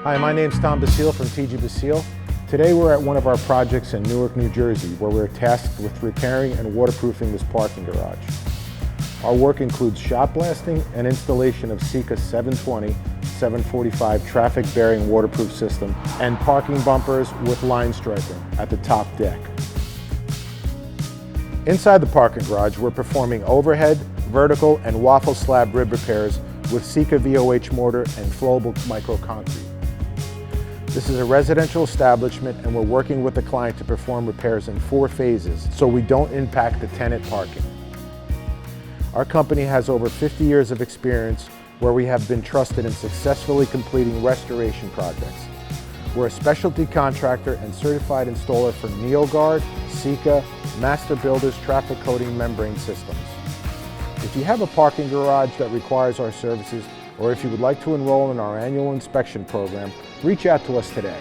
Hi, my name's Tom Basile from TG Basile. Today we're at one of our projects in Newark, New Jersey, where we're tasked with repairing and waterproofing this parking garage. Our work includes shot blasting and installation of Sika 720/745 traffic-bearing waterproof system and parking bumpers with line striping at the top deck. Inside the parking garage, we're performing overhead, vertical, and waffle slab rib repairs with Sika VOH mortar and flowable microconcrete. This is a residential establishment and we're working with the client to perform repairs in 4 phases so we don't impact the tenant parking. Our company has over 50 years of experience where we have been trusted in successfully completing restoration projects. We're a specialty contractor and certified installer for NeoGuard, Sika, Master Builders traffic coating membrane systems. If you have a parking garage that requires our services, or if you would like to enroll in our annual inspection program, reach out to us today.